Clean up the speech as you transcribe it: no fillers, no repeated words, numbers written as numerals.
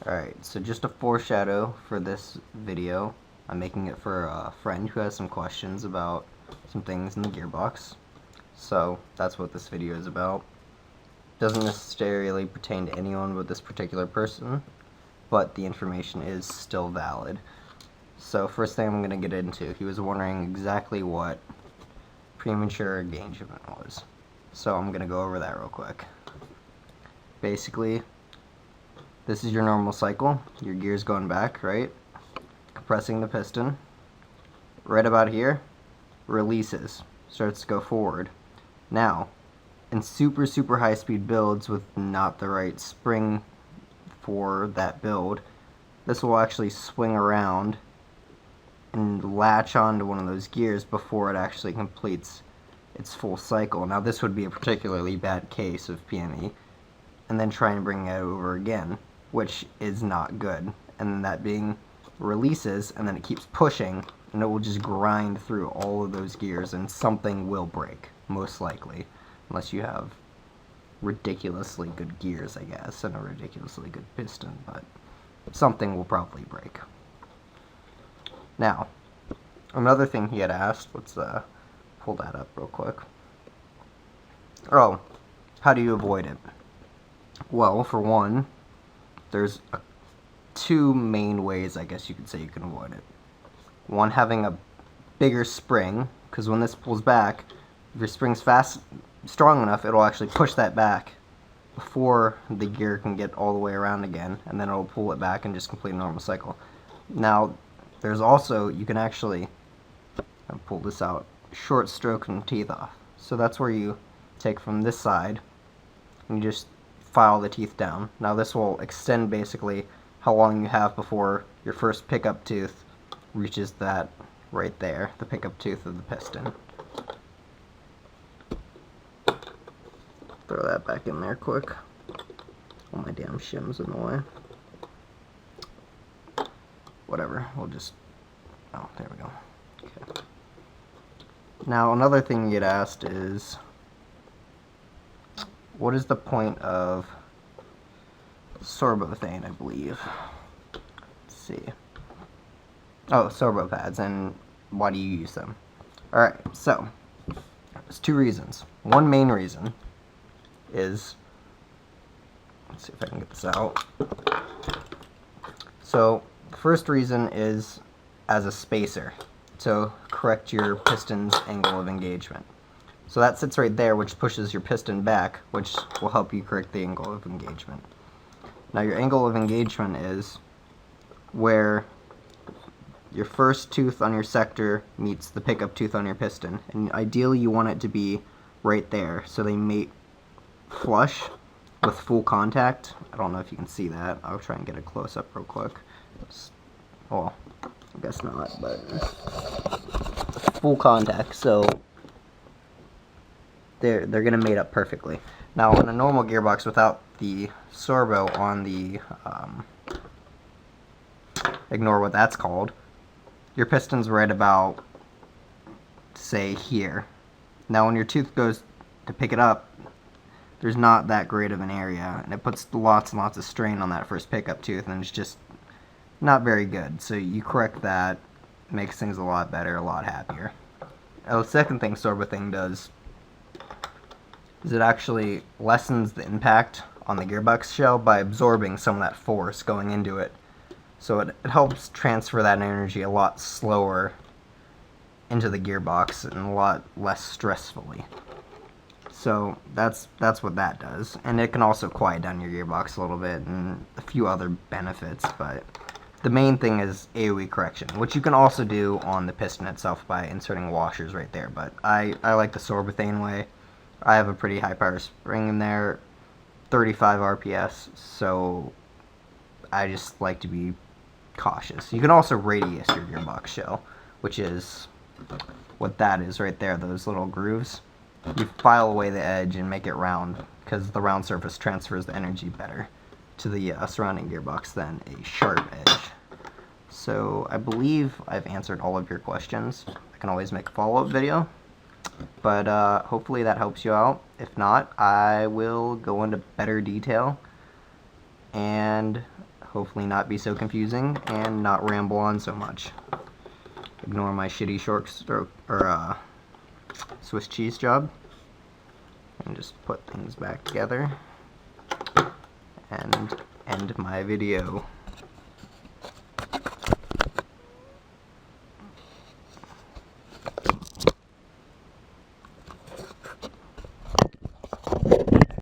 Alright, so just a foreshadow for this video. I'm making it for a friend who has some questions about some things in the gearbox. So that's what this video is about. Doesn't necessarily pertain to anyone but this particular person, but the information is still valid. So first thing I'm going to get into, he was wondering exactly what premature engagement was. So I'm going to go over that real quick. Basically, this is your normal cycle. Your gear's going back, right? Compressing the piston. Right about here, releases. Starts to go forward. Now, in super high speed builds with not the right spring for that build, this will actually swing around and latch onto one of those gears before it actually completes its full cycle. Now this would be a particularly bad case of PME, and then try and bring it over again, which is not good. And then that being releases, and then it keeps pushing, and it will just grind through all of those gears, and something will break, most likely, unless you have ridiculously good gears, I guess, and a ridiculously good piston, but something will probably break. Now, another thing he had asked, let's pull that up real quick. Oh, how do you avoid it? Well, for one, there's two main ways, I guess you could say, you can avoid it. One, having a bigger spring, because when this pulls back, if your spring's strong enough, it'll actually push that back before the gear can get all the way around again, and then it'll pull it back and just complete a normal cycle. Now, there's also, you can actually, I'll pull this out, short stroke and teeth off. So that's where you take from this side, and you just file the teeth down. Now this will extend basically how long you have before your first pickup tooth reaches that right there, the pickup tooth of the piston. Throw that back in there quick. All my damn shims in the way. Whatever, we'll just, oh, there we go. Okay. Now another thing you get asked is, what is the point of sorbothane, I believe? Let's see. Oh, sorbo pads, and why do you use them? Alright, so, there's two reasons. One main reason is, let's see if I can get this out. So, the first reason is as a spacer, to correct your piston's angle of engagement. So that sits right there, which pushes your piston back, which will help you correct the angle of engagement. Now your angle of engagement is where your first tooth on your sector meets the pickup tooth on your piston. And ideally you want it to be right there, so they mate flush with full contact. I don't know if you can see that. I'll try and get a close-up real quick. Well, I guess not, but full contact, so they're going to mate up perfectly. Now, in a normal gearbox without the sorbo on the, ignore what that's called, your piston's right about, say, here. Now, when your tooth goes to pick it up, there's not that great of an area, and it puts lots and lots of strain on that first pickup tooth, and it's just not very good. So you correct that, makes things a lot better, a lot happier. Now, the second thing sorbothane does is it actually lessens the impact on the gearbox shell by absorbing some of that force going into it. So it helps transfer that energy a lot slower into the gearbox and a lot less stressfully. So that's what that does. And it can also quiet down your gearbox a little bit and a few other benefits, but the main thing is AoE correction, which you can also do on the piston itself by inserting washers right there, but I like the sorbothane way. I have a pretty high power spring in there, 35 RPS, so I just like to be cautious. You can also radius your gearbox shell, which is what that is right there, those little grooves. You file away the edge and make it round, because the round surface transfers the energy better to the surrounding gearbox than a sharp edge. So I believe I've answered all of your questions. I can always make a follow-up video, but hopefully that helps you out. If not, I will go into better detail and hopefully not be so confusing and not ramble on so much. Ignore my shitty short stroke or Swiss cheese job, and just put things back together and end my video.